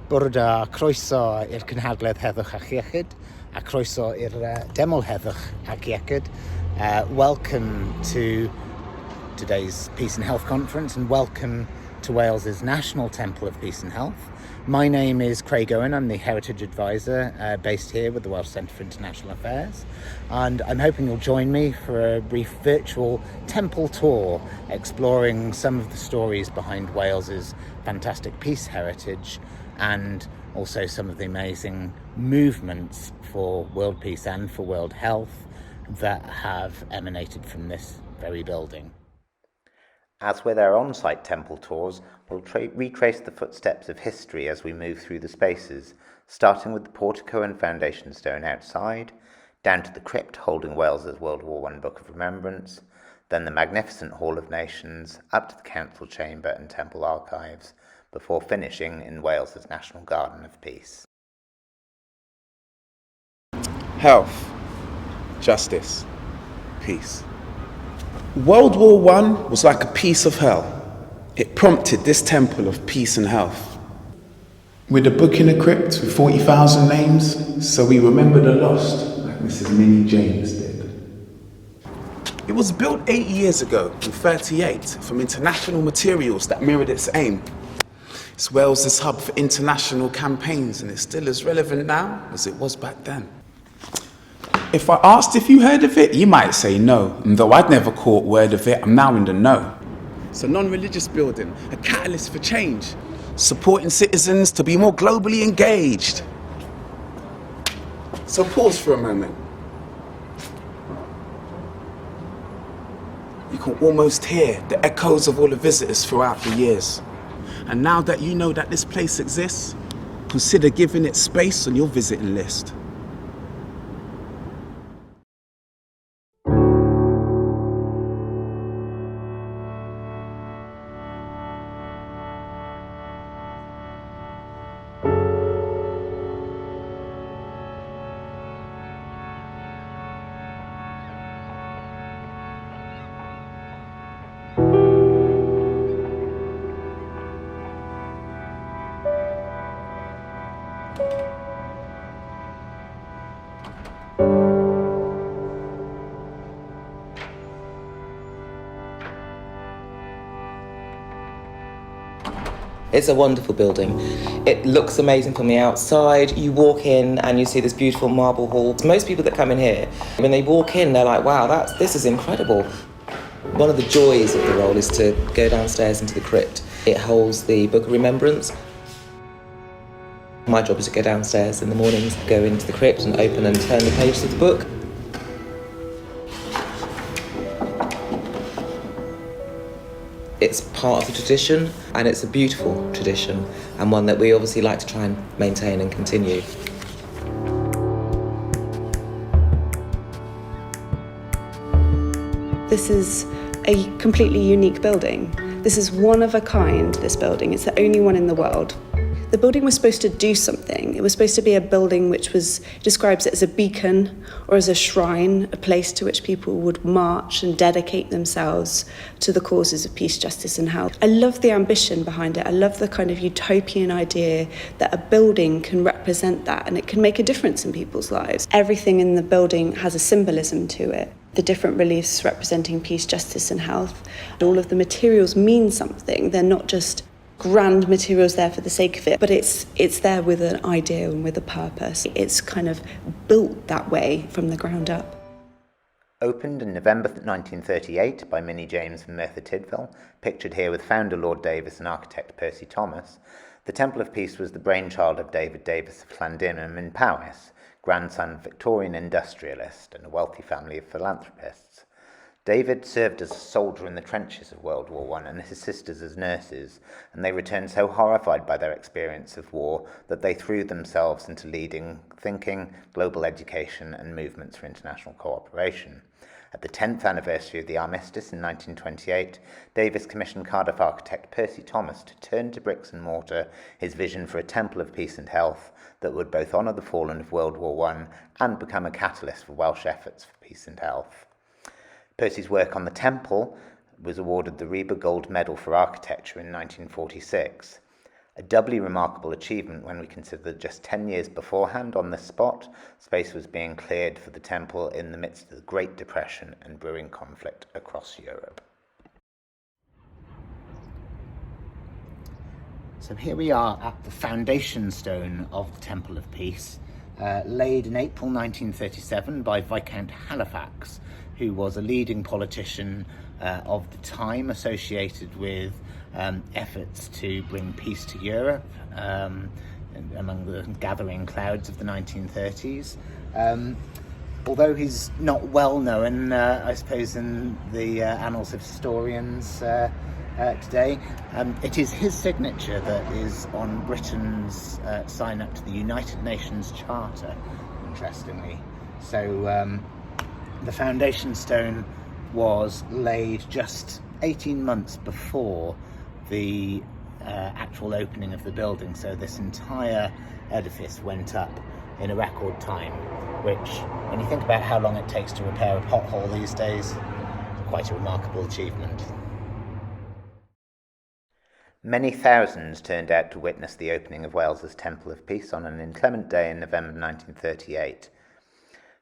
Bwrdd a croeso i'r cynhadledd Heddwch ac Iechyd, a croeso i'r DEML Heddwch ac Iechyd. Welcome to today's Peace and Health Conference, and welcome to Wales's National Temple of Peace and Health. My name is Craig Owen. I'm the Heritage Advisor based here with the Welsh Centre for International Affairs, and I'm hoping you'll join me for a brief virtual temple tour exploring some of the stories behind Wales's fantastic peace heritage and also some of the amazing movements for world peace and for world health that have emanated from this very building. As with our on-site temple tours, we'll retrace the footsteps of history as we move through the spaces, starting with the Portico and Foundation stone outside, down to the crypt holding Wales's World War I Book of Remembrance, then the magnificent Hall of Nations, up to the Council Chamber and Temple Archives, before finishing in Wales's National Garden of Peace. Health, justice, peace. World War I was like a piece of hell. It prompted this temple of peace and health. With a book in a crypt with 40,000 names, so we remember the lost, like Mrs. Minnie James did. It was built 80 years ago, in 38, from international materials that mirrored its aim. It's Wales's hub for international campaigns, and it's still as relevant now as it was back then. If I asked if you heard of it, you might say no, and though I'd never caught word of it, I'm now in the know. It's a non-religious building, a catalyst for change, supporting citizens to be more globally engaged. So pause for a moment. You can almost hear the echoes of all the visitors throughout the years. And now that you know that this place exists, consider giving it space on your visiting list. It's a wonderful building. It looks amazing from the outside. You walk in and you see this beautiful marble hall. Most people that come in here, when they walk in, they're like, wow, this is incredible. One of the joys of the role is to go downstairs into the crypt. It holds the Book of Remembrance. My job is to go downstairs in the mornings, go into the crypt and open and turn the pages of the book. It's part of the tradition, and it's a beautiful tradition, and one that we obviously like to try and maintain and continue. This is a completely unique building. This is one of a kind, this building. It's the only one in the world. The building was supposed to do something. It was supposed to be a building which describes it as a beacon or as a shrine, a place to which people would march and dedicate themselves to the causes of peace, justice and health. I love the ambition behind it. I love the kind of utopian idea that a building can represent that and it can make a difference in people's lives. Everything in the building has a symbolism to it. The different reliefs representing peace, justice and health. All of the materials mean something. They're not just grand materials there for the sake of it, but it's there with an idea and with a purpose. It's kind of built that way from the ground up. Opened in November 1938 by Minnie James and Merthyr Tydfil, pictured here with founder Lord Davis and architect Percy Thomas, the Temple of Peace was the brainchild of David Davis of Llandinum in Powys, grandson of Victorian industrialist and a wealthy family of philanthropists. David served as a soldier in the trenches of World War I and his sisters as nurses, and they returned so horrified by their experience of war that they threw themselves into leading thinking, global education and movements for international cooperation. At the 10th anniversary of the armistice in 1928, Davis commissioned Cardiff architect Percy Thomas to turn to bricks and mortar his vision for a temple of peace and health that would both honour the fallen of World War I and become a catalyst for Welsh efforts for peace and health. Percy's work on the temple was awarded the Reba Gold Medal for Architecture in 1946. A doubly remarkable achievement when we consider that just 10 years beforehand on this spot, space was being cleared for the temple in the midst of the Great Depression and brewing conflict across Europe. So here we are at the foundation stone of the Temple of Peace, laid in April 1937 by Viscount Halifax, who was a leading politician of the time associated with efforts to bring peace to Europe among the gathering clouds of the 1930s. Although he's not well known, I suppose, in the annals of historians today, it is his signature that is on Britain's sign up to the United Nations Charter, interestingly. So the foundation stone was laid just 18 months before the actual opening of the building, so this entire edifice went up in a record time, which, when you think about how long it takes to repair a pothole these days, is quite a remarkable achievement. Many thousands turned out to witness the opening of Wales's Temple of Peace on an inclement day in November 1938.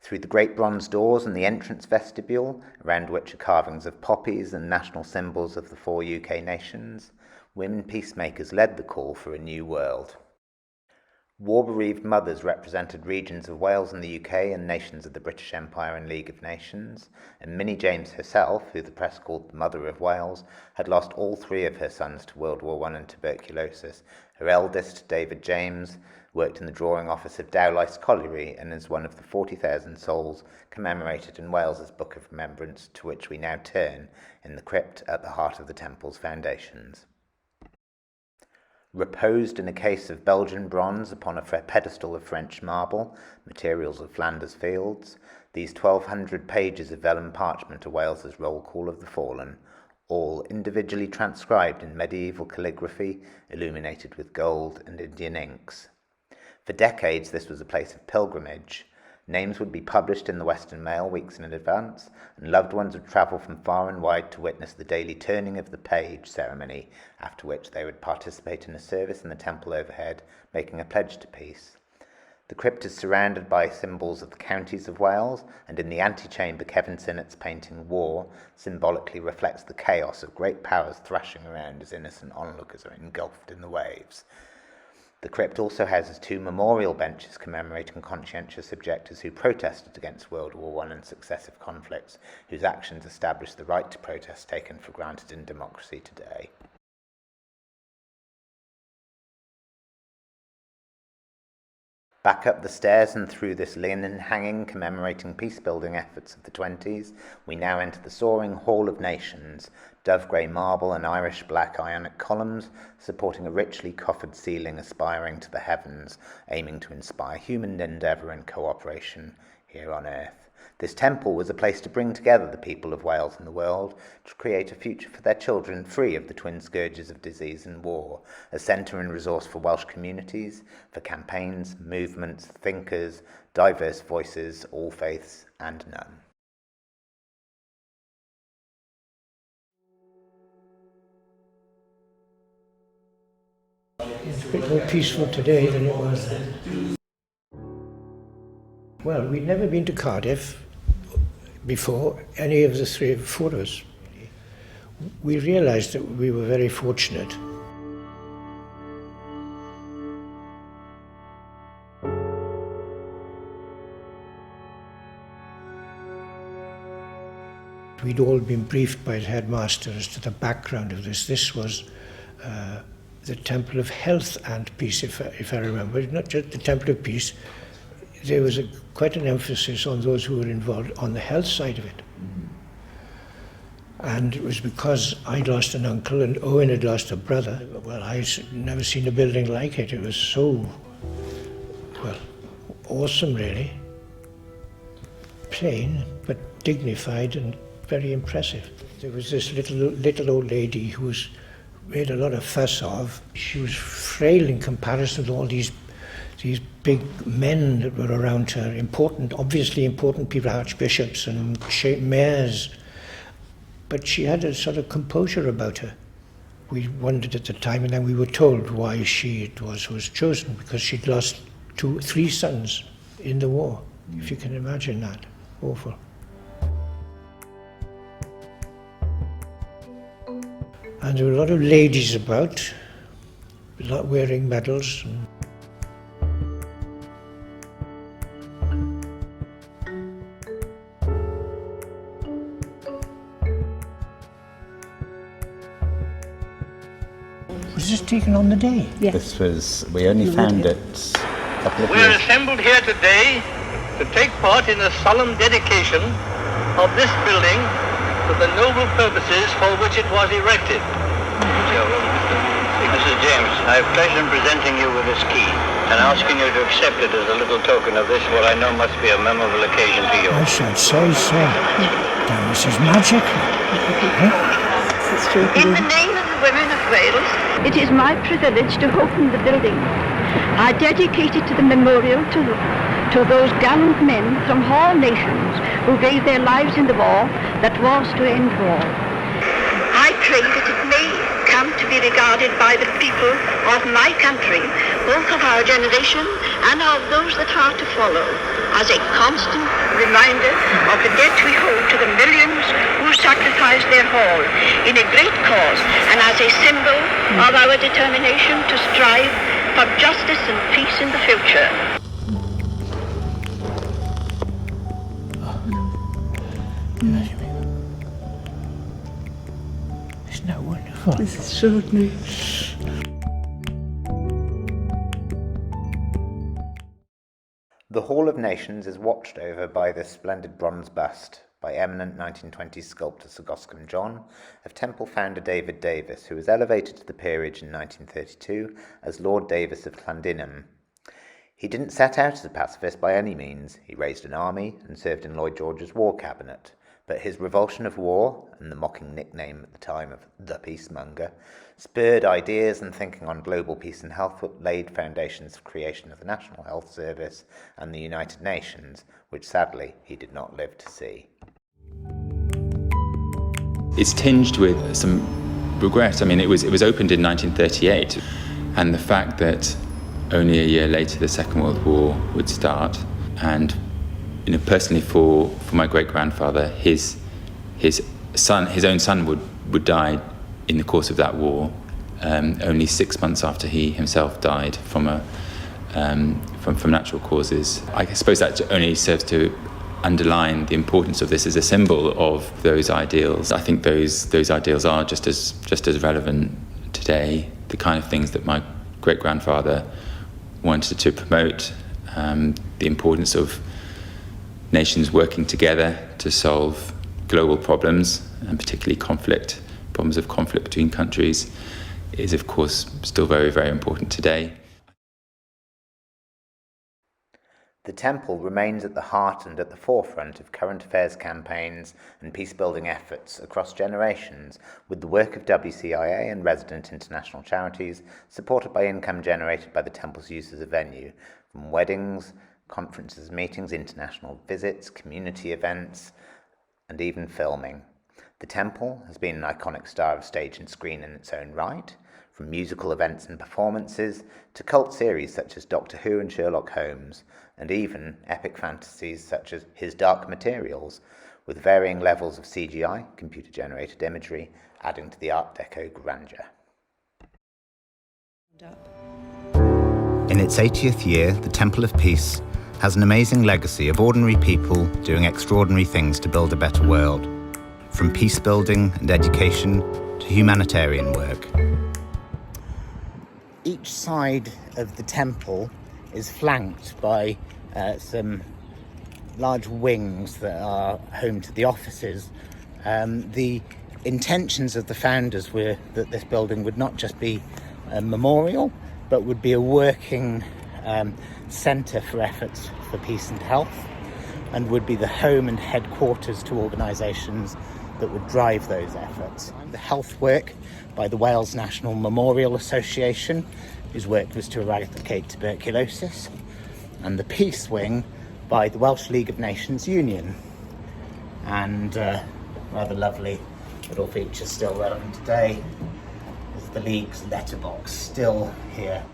Through the great bronze doors and the entrance vestibule, around which are carvings of poppies and national symbols of the 4 UK nations, women peacemakers led the call for a new world. War-bereaved mothers represented regions of Wales and the UK and nations of the British Empire and League of Nations, and Minnie James herself, who the press called the Mother of Wales, had lost all 3 of her sons to World War I and tuberculosis. Her eldest, David James, worked in the drawing office of Dowlais Colliery and is one of the 40,000 souls commemorated in Wales's Book of Remembrance, to which we now turn in the crypt at the heart of the temple's foundations. Reposed in a case of Belgian bronze upon a pedestal of French marble, materials of Flanders fields, these 1,200 pages of vellum parchment are Wales's roll call of the fallen, all individually transcribed in medieval calligraphy, illuminated with gold and Indian inks. For decades, this was a place of pilgrimage. Names would be published in the Western Mail weeks in advance, and loved ones would travel from far and wide to witness the daily turning of the page ceremony, after which they would participate in a service in the temple overhead, making a pledge to peace. The crypt is surrounded by symbols of the counties of Wales, and in the antechamber, Kevin Sinnott's painting War symbolically reflects the chaos of great powers thrashing around as innocent onlookers are engulfed in the waves. The crypt also houses 2 memorial benches commemorating conscientious objectors who protested against World War I and successive conflicts, whose actions established the right to protest taken for granted in democracy today. Back up the stairs and through this linen hanging commemorating peace-building efforts of the 20s, we now enter the soaring Hall of Nations, dove-grey marble and Irish black ionic columns supporting a richly coffered ceiling aspiring to the heavens, aiming to inspire human endeavour and cooperation here on earth. This temple was a place to bring together the people of Wales and the world, to create a future for their children free of the twin scourges of disease and war, a centre and resource for Welsh communities, for campaigns, movements, thinkers, diverse voices, all faiths and none. It's a bit more peaceful today than it was then. Well, we'd never been to Cardiff before, any of the 3 or 4 of us. We realised that we were very fortunate. We'd all been briefed by the headmaster as to the background of this. This was the Temple of Health and Peace, if I remember. Not just the Temple of Peace. There was quite an emphasis on those who were involved on the health side of it. And it was because I'd lost an uncle and Owen had lost a brother. Well, I'd never seen a building like it. It was so, well, awesome really. Plain, but dignified and very impressive. There was this little old lady who was made a lot of fuss of. She was frail in comparison to all these big men that were around her, obviously important people, archbishops and mayors. But she had a sort of composure about her, We wondered at the time, and then we were told why she it was who was chosen, because she'd lost 3 sons in the war. If you can imagine that. Awful. And there were a lot of ladies about, a lot wearing medals. Was this taken on the day? This was, we only found it a couple of We are years. assembled here today to take part in the solemn dedication of this building to the noble purposes for which it was erected. Mrs. James, I have pleasure in presenting you with this key and asking you to accept it as a little token of this, what I know must be a memorable occasion to you. I should say so. Now, this is magic. In the name of the women of Wales, it is my privilege to open the building. I dedicate it to the memorial to those gallant men from all nations who gave their lives in the war that was to end war. I pray that it may come to be regarded by the people of my country, both of our generation and of those that are to follow, as a constant reminder of the debt we hold to the millions who sacrificed their all in a great cause, and as a symbol of our determination to strive for justice and peace in the future. Isn't that wonderful? This is extraordinary. The Hall of Nations is watched over by this splendid bronze bust by eminent 1920s sculptor Sir Goscombe John of Temple founder David Davis, who was elevated to the peerage in 1932 as Lord Davis of Llandinam. He didn't set out as a pacifist by any means. He raised an army and served in Lloyd George's war cabinet, but his revulsion of war, and the mocking nickname at the time of the Peacemonger, spurred ideas and thinking on global peace and health that laid foundations for creation of the National Health Service and the United Nations, which sadly he did not live to see. It's tinged with some regret. I mean, it was opened in 1938, and the fact that only a year later the Second World War would start, and personally for my great-grandfather, his own son would die in the course of that war, only 6 months after he himself died from natural causes. I suppose that only serves to underline the importance of this as a symbol of those ideals. I think those ideals are just as relevant today. The kind of things that my great-grandfather wanted to promote, the importance of nations working together to solve global problems, and particularly problems of conflict between countries, is of course still very, very important today. The Temple remains at the heart and at the forefront of current affairs campaigns and peace-building efforts across generations, with the work of WCIA and resident international charities supported by income generated by the Temple's use as a venue, from weddings, conferences, meetings, international visits, community events, and even filming. The Temple has been an iconic star of stage and screen in its own right, from musical events and performances to cult series such as Doctor Who and Sherlock Holmes, and even epic fantasies such as His Dark Materials, with varying levels of CGI, computer-generated imagery, adding to the Art Deco grandeur. In its 80th year, the Temple of Peace has an amazing legacy of ordinary people doing extraordinary things to build a better world, from peace building and education to humanitarian work. Each side of the temple is flanked by some large wings that are home to the offices. The intentions of the founders were that this building would not just be a memorial, but would be a working centre for efforts for peace and health, and would be the home and headquarters to organisations that would drive those efforts. The health work by the Wales National Memorial Association, whose work was to eradicate tuberculosis, and the peace wing by the Welsh League of Nations Union. And rather lovely little feature still relevant today is the League's letterbox still here.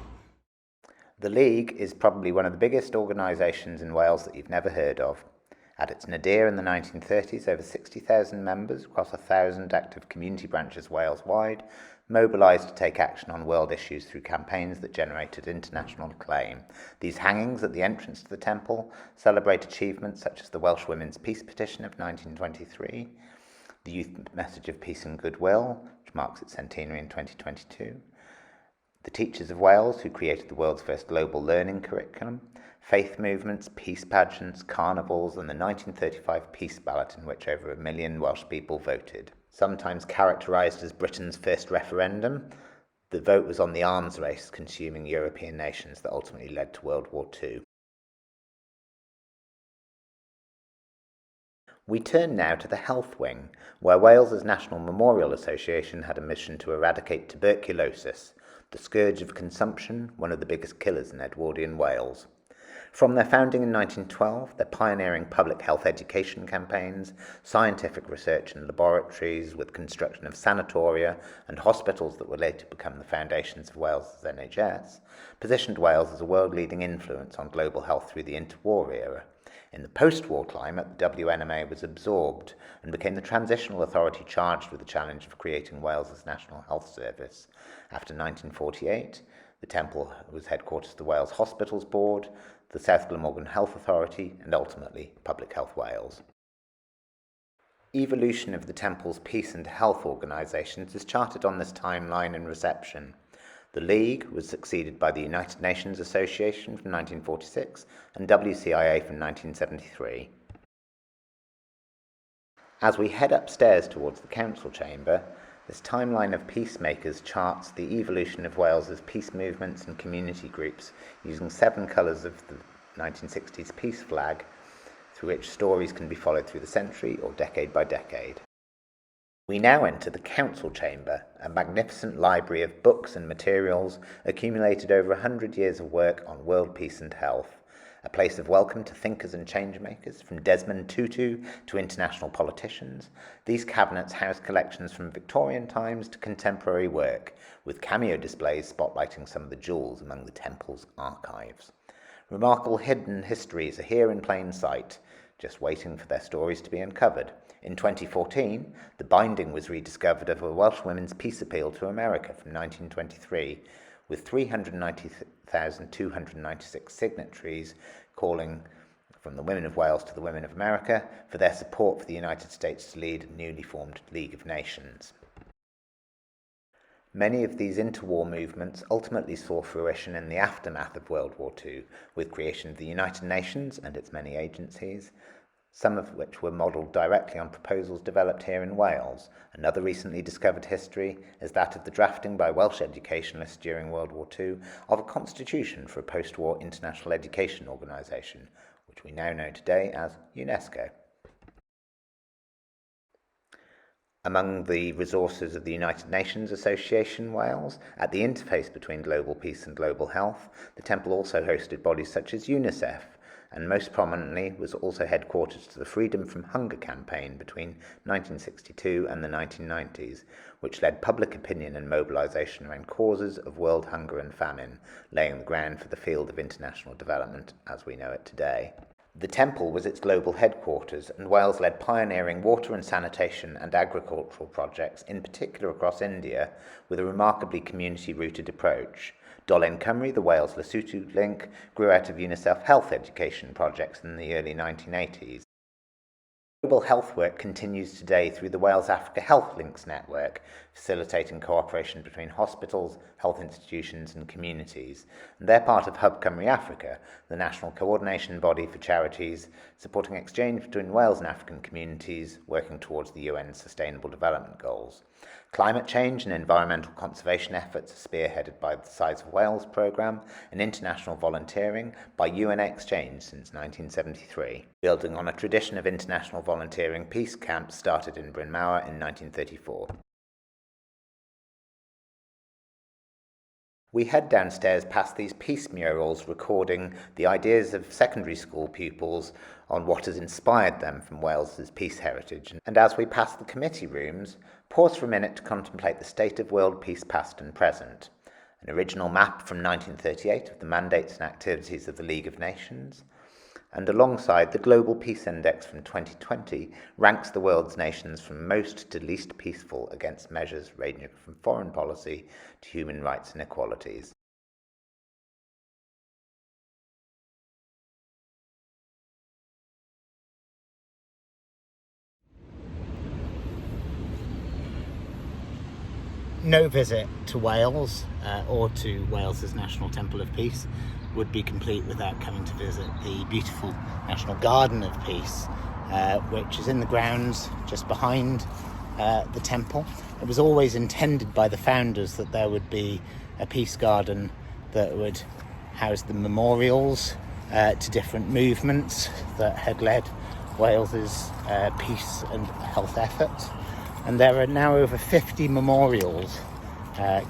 The League is probably one of the biggest organisations in Wales that you've never heard of. At its nadir in the 1930s, over 60,000 members across 1,000 active community branches Wales-wide mobilised to take action on world issues through campaigns that generated international acclaim. These hangings at the entrance to the temple celebrate achievements such as the Welsh Women's Peace Petition of 1923, the Youth Message of Peace and Goodwill, which marks its centenary in 2022, the Teachers of Wales, who created the world's first global learning curriculum, faith movements, peace pageants, carnivals, and the 1935 peace ballot in which over 1 million Welsh people voted. Sometimes characterised as Britain's first referendum, the vote was on the arms race consuming European nations that ultimately led to World War II. We turn now to the Health Wing, where Wales's National Memorial Association had a mission to eradicate tuberculosis, the scourge of consumption, one of the biggest killers in Edwardian Wales. From their founding in 1912, their pioneering public health education campaigns, scientific research in laboratories with construction of sanatoria and hospitals that would later become the foundations of Wales's NHS, positioned Wales as a world-leading influence on global health through the interwar era. In the post-war climate, the WNMA was absorbed and became the transitional authority charged with the challenge of creating Wales's National Health Service. After 1948, the temple was headquarters of the Wales Hospitals Board, the South Glamorgan Health Authority, and ultimately Public Health Wales. Evolution of the temple's peace and health organisations is charted on this timeline and reception. The League was succeeded by the United Nations Association from 1946 and WCIA from 1973. As we head upstairs towards the council chamber, this timeline of peacemakers charts the evolution of Wales's peace movements and community groups using 7 colours of the 1960s peace flag, through which stories can be followed through the century or decade by decade. We now enter the council chamber, a magnificent library of books and materials accumulated over 100 years of work on world peace and health, a place of welcome to thinkers and changemakers, from Desmond Tutu to international politicians. These cabinets house collections from Victorian times to contemporary work, with cameo displays spotlighting some of the jewels among the temple's archives. Remarkable hidden histories are here in plain sight, just waiting for their stories to be uncovered. In 2014, the binding was rediscovered of a Welsh Women's Peace Appeal to America from 1923, with 390,296 signatories calling from the women of Wales to the women of America for their support for the United States to lead a newly formed League of Nations. Many of these interwar movements ultimately saw fruition in the aftermath of World War II, with creation of the United Nations and its many agencies, some of which were modelled directly on proposals developed here in Wales. Another recently discovered history is that of the drafting by Welsh educationalists during World War II of a constitution for a post-war international education organisation, which we now know today as UNESCO. Among the resources of the United Nations Association Wales, at the interface between global peace and global health, the temple also hosted bodies such as UNICEF, and most prominently was also headquarters to the Freedom from Hunger campaign between 1962 and the 1990s, which led public opinion and mobilisation around causes of world hunger and famine, laying the ground for the field of international development as we know it today. The temple was its global headquarters, and Wales led pioneering water and sanitation and agricultural projects, in particular across India, with a remarkably community-rooted approach. Dolen Cymru, the Wales-Lesotho link, grew out of UNICEF health education projects in the early 1980s. Global health work continues today through the Wales Africa Health Links network, facilitating cooperation between hospitals, health institutions and communities. And they're part of Hub Cymru Africa, the national coordination body for charities, supporting exchange between Wales and African communities working towards the UN's Sustainable Development Goals. Climate change and environmental conservation efforts are spearheaded by the Size of Wales programme and international volunteering by UN Exchange since 1973, building on a tradition of international volunteering peace camps started in Bryn Mawr in 1934. We head downstairs past these peace murals recording the ideas of secondary school pupils on what has inspired them from Wales's peace heritage. And as we pass the committee rooms, pause for a minute to contemplate the state of world peace past and present. An original map from 1938 of the mandates and activities of the League of Nations, and alongside the Global Peace Index from 2020 ranks the world's nations from most to least peaceful against measures ranging from foreign policy to human rights and equalities. No visit to Wales or to Wales's National Temple of Peace would be complete without coming to visit the beautiful National Garden of Peace, which is in the grounds just behind the temple. It was always intended by the founders that there would be a peace garden that would house the memorials to different movements that had led Wales's peace and health efforts. And there are now over 50 memorials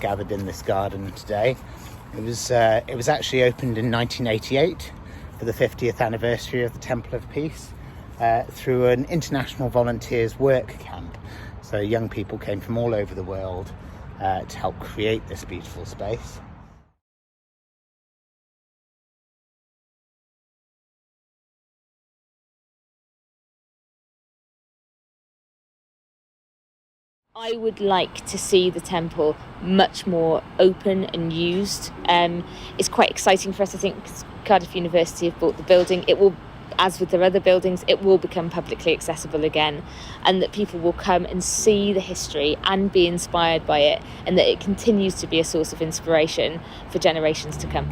gathered in this garden today. It was actually opened in 1988 for the 50th anniversary of the Temple of Peace through an international volunteers work camp. So young people came from all over the world to help create this beautiful space. I would like to see the temple much more open and used. It's quite exciting for us, I think, because Cardiff University have bought the building. It will, as with their other buildings, it will become publicly accessible again, and that people will come and see the history and be inspired by it, and that it continues to be a source of inspiration for generations to come.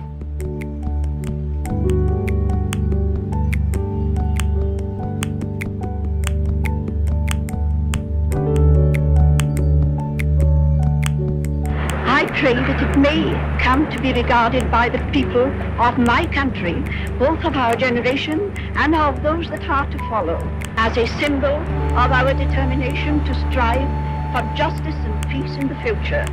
I pray that it may come to be regarded by the people of my country, both of our generation and of those that are to follow, as a symbol of our determination to strive for justice and peace in the future.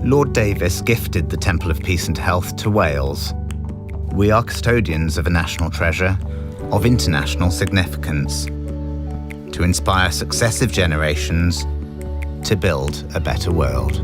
Lord Davis gifted the Temple of Peace and Health to Wales. We are custodians of a national treasure of international significance to inspire successive generations to build a better world.